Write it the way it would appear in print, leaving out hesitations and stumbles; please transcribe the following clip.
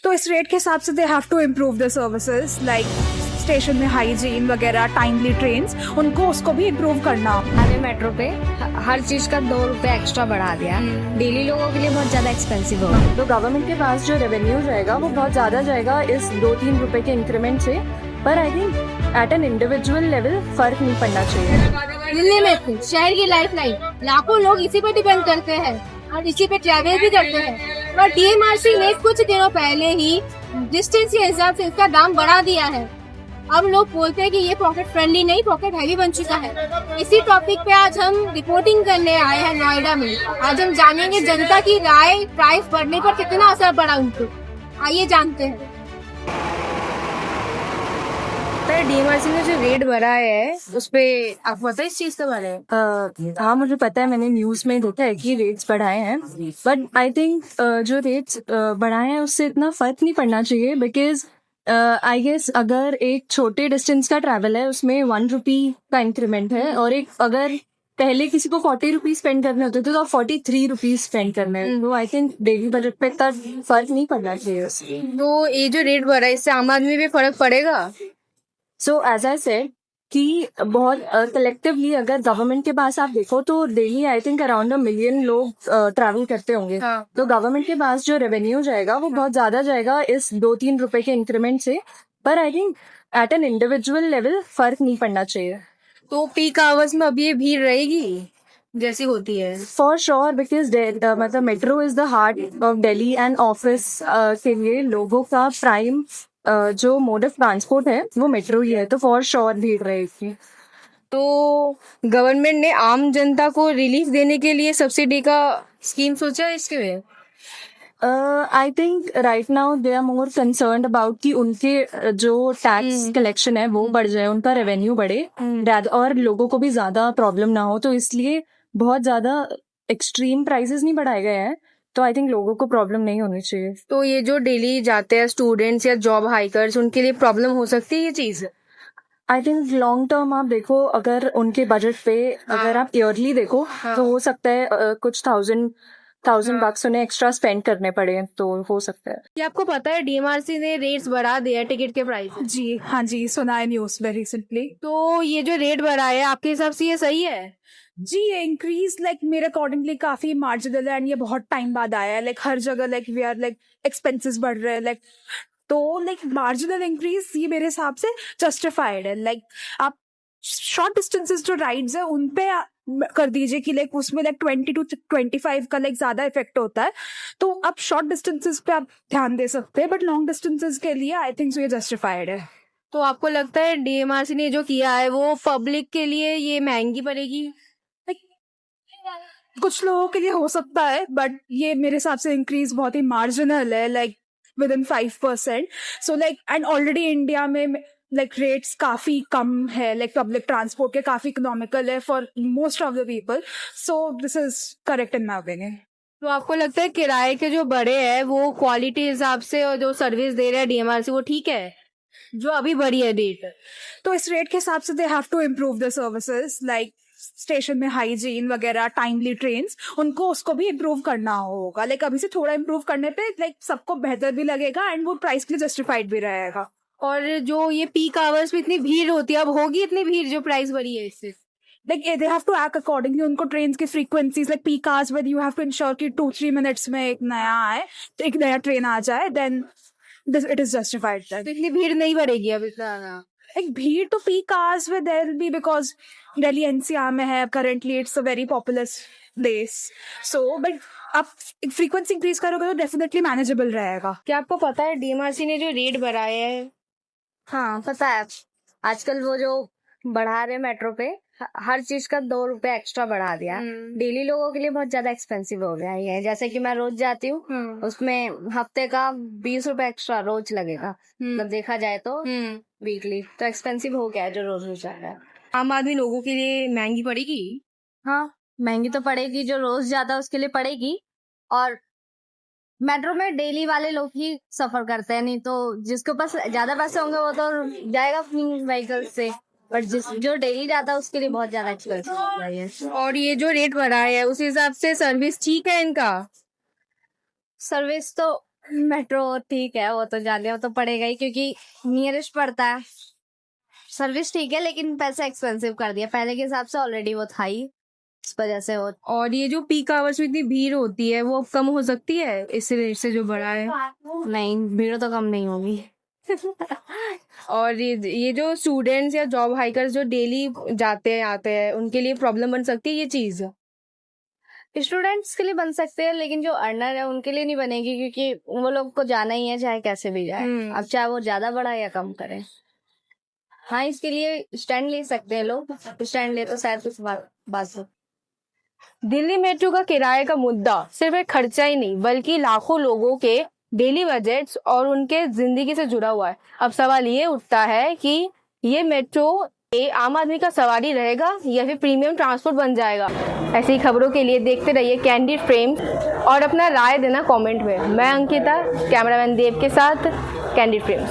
तो इस रेट के हिसाब से they have to improve the services like station में हाइजीन वगैरह, टाइमली ट्रेन्स, उनको उसको भी इम्प्रूव करना। मैंने मेट्रो पे हर चीज का 2 रुपए एक्स्ट्रा बढ़ा दिया। डेली लोगों के लिए बहुत ज्यादा एक्सपेंसिव होगा। तो गवर्नमेंट के पास जो रेवेन्यू जाएगा वो बहुत ज़्यादा जाएगा इस 2-3 रुपए के इंक्रीमेंट से, पर I think at an individual level फर्क नहीं पड़ना चाहिए। दिल्ली में शहर की लाइफ लाइन लाखों लोग इसी पर डिपेंड करते हैं और इसी पे ट्रैवल भी करते हैं। और डीएमआरसी ने कुछ दिनों पहले ही डिस्टेंस के हिसाब से इसका दाम बढ़ा दिया है। अब लोग बोलते हैं कि ये पॉकेट फ्रेंडली नहीं, पॉकेट हैवी बन चुका है। इसी टॉपिक पे आज हम रिपोर्टिंग करने आए हैं नोएडा में। आज हम जानेंगे जनता की राय प्राइस बढ़ने पर कितना असर पड़ा उनको। आइए जानते हैं। डीएमआरसी ने जो रेट बढ़ाया है उस पे आपको पता है इस चीज के बारे में? हाँ, मुझे पता है, मैंने न्यूज में देखा है कि रेट्स बढ़ाए हैं, बट आई थिंक जो रेट्स बढ़ाए हैं उससे इतना फर्क नहीं पड़ना चाहिए, बिकॉज आई गेस अगर एक छोटे डिस्टेंस का ट्रैवल है उसमें 1 रुपी का इंक्रीमेंट है, और एक अगर पहले किसी को 40 रुपीज स्पेंड करने होते थे तो अब 43 रुपीज स्पेंड करने हैं। तो आई थिंक डेली बजट पे इतना फर्क नहीं पड़ना चाहिए उससे। तो ये जो रेट बढ़ा है इससे आम आदमी पे फर्क पड़ेगा? सो एज आई सेड कि बहुत कलेक्टिवली अगर गवर्नमेंट के पास आप देखो तो daily I think around 1 million लोग ट्रैवल करते होंगे। हाँ। तो गवर्नमेंट के पास जो रेवेन्यू जाएगा वो बहुत ज्यादा जाएगा इस 2-3 रुपए के इंक्रीमेंट से, पर I think at an individual level फर्क नहीं पड़ना चाहिए। तो पीक आवर्स में अब ये भीड़ रहेगी जैसी होती है? फॉर श्योर, बिकॉज मतलब metro is the heart of Delhi and office के लिए लोगों का प्राइम जो मोड ऑफ ट्रांसपोर्ट है वो मेट्रो ही है, तो फॉर श्योर भीड़ रहेगी। तो गवर्नमेंट ने आम जनता को रिलीफ देने के लिए सब्सिडी का स्कीम सोचा है इसके लिए? I think right now they are more concerned about कि उनके जो टैक्स कलेक्शन है वो बढ़ जाए, उनका रेवेन्यू बढ़े, और लोगों को भी ज्यादा प्रॉब्लम ना हो, तो इसलिए बहुत ज्यादा एक्सट्रीम प्राइसेस नहीं बढ़ाए गए हैं। तो आई थिंक लोगों को प्रॉब्लम नहीं होनी चाहिए। तो ये जो डेली जाते हैं स्टूडेंट्स या जॉब हाइकर्स, उनके लिए प्रॉब्लम हो सकती है ये चीज? आई थिंक लॉन्ग टर्म आप देखो, अगर उनके बजट पे अगर आप ईयरली देखो तो हो सकता है कुछ थाउजेंड बक्स उन्हें एक्स्ट्रा स्पेंड करने पड़े, तो हो सकता है। क्या आपको पता है डीएमआरसी ने रेट्स बढ़ा दिया टिकट के प्राइस? जी हाँ जी, सुना है न्यूज में रिसेंटली। तो ये जो रेट बढ़ा है आपके हिसाब से ये सही है? जी, ये इंक्रीज लाइक मेरे अकॉर्डिंगली काफी मार्जिनल है, एंड ये बहुत टाइम बाद आया है। लाइक हर जगह like we are like expenses बढ़ रहे हैं, लाइक तो लाइक मार्जिनल इंक्रीज ये मेरे हिसाब से जस्टिफाइड है। लाइक आप शॉर्ट डिस्टेंसेस जो राइड्स है उन पे कर दीजिए कि लाइक उसमें लाइक 20 to 25 का लाइक ज्यादा इफेक्ट होता है, तो आप शॉर्ट डिस्टेंसेस पे आप ध्यान दे सकते हैं, बट लॉन्ग डिस्टेंसेस के लिए आई थिंक सो ये जस्टिफाइड है। तो आपको लगता है डीएमआरसी ने जो किया है वो पब्लिक के लिए ये महंगी पड़ेगी? कुछ लोगों के लिए हो सकता है, बट ये मेरे हिसाब से इंक्रीज बहुत ही मार्जिनल है, like with in 5%। So like and already India में लाइक रेट्स काफी कम है, लाइक पब्लिक ट्रांसपोर्ट के काफी इकोनॉमिकल है for most of the people. So this is correct in my opinion. तो आपको लगता है किराए के जो बड़े हैं वो क्वालिटी हिसाब से और जो सर्विस दे रहा है डीएमआरसी वो ठीक है जो अभी बढ़ी है रेट? तो इस रेट के हिसाब से they have to improve the services like station में हाइजीन वगैरह, टाइमली ट्रेन्स, उनको उसको भी इम्प्रूव करना होगा। लाइक अभी से थोड़ा इम्प्रूव करने पे लाइक सबको बेहतर भी लगेगा एंड वो प्राइस के लिए जस्टिफाइड भी रहेगा। और जो ये पीक आवर्स में इतनी भीड़ होती है, अब होगी इतनी भीड़ जो प्राइस बढ़ी है इससे? Like they have to act accordingly. उनको ट्रेन की frequencies like peak hours with you have to ensure कि 2-3 मिनट्स में एक नया आए, तो एक नया ट्रेन आ जाए, then this it is justified. तो इतनी भीड़ नहीं बढ़ेगी अब इतना? एक भीड़ तो पीक आवर्स में there will be, because Delhi NCR में है currently, it's a very populous place. So but आप फ्रीक्वेंसी इंक्रीज करोगे तो डेफिनेटली मैनेजेबल रहेगा। क्या आपको पता है डीएमआरसी ने जो रेट बढ़ाए है? हाँ पता है। आजकल वो जो बढ़ा रहे मेट्रो पे हर चीज का 2 रुपए एक्स्ट्रा बढ़ा दिया। डेली लोगों के लिए बहुत ज्यादा एक्सपेंसिव हो गया ये। जैसे कि मैं रोज जाती हूँ, उसमें हफ्ते का 20 रुपए एक्स्ट्रा रोज लगेगा। मतलब देखा जाए तो वीकली तो एक्सपेंसिव हो गया है जो रोज रोज जा रहा है। आम आदमी लोगों के लिए महंगी पड़ेगी? हाँ महंगी तो पड़ेगी, जो रोज जाता है उसके लिए पड़ेगी। और मेट्रो में डेली वाले लोग ही सफर करते हैं, नहीं तो जिसके पास ज्यादा पैसे होंगे वो तो जाएगा अपनी व्हीकल से, बट जो डेली जाता है उसके लिए बहुत ज्यादा एक्सपेंसिव हो गया है। और ये जो रेट बढ़ा है उस हिसाब से सर्विस ठीक है इनका? सर्विस तो मेट्रो ठीक है, वो तो जाने वो तो पड़ेगा ही क्योंकि नियरेस्ट पड़ता है। सर्विस ठीक है लेकिन पैसा एक्सपेंसिव कर दिया, पहले के हिसाब से ऑलरेडी वो था ही, इस वजह से वो। और ये जो पीक आवर्स में इतनी भीड़ होती है वो अब कम हो सकती है इस रेट से जो बढ़ा है। नहीं, भीड़ तो कम नहीं होगी। और ये जो स्टूडेंट्स या जॉब हाइकर्स जो डेली जाते हैं आते हैं उनके लिए प्रॉब्लम बन सकती है ये चीज। स्टूडेंट्स के लिए बन सकते हैं लेकिन जो अर्नर है उनके लिए नहीं बनेगी, क्योंकि वो लोग को जाना ही है चाहे कैसे भी जाए। अब चाहे वो ज्यादा बड़ा या कम करे। हाँ, इसके लिए स्टैंड ले सकते हैं लोग, स्टैंड ले तो शायद कुछ बात हो। दिल्ली मेट्रो का किराए का मुद्दा सिर्फ एक खर्चा ही नहीं बल्कि लाखों लोगों के डेली बजट्स और उनके जिंदगी से जुड़ा हुआ है। अब सवाल ये उठता है कि ये मेट्रो आम आदमी का सवारी रहेगा या फिर प्रीमियम ट्रांसपोर्ट बन जाएगा। ऐसी खबरों के लिए देखते रहिए कैंडिड फ्रेम्स और अपना राय देना कमेंट में। मैं अंकिता, कैमरामैन देव के साथ कैंडिड फ्रेम्स।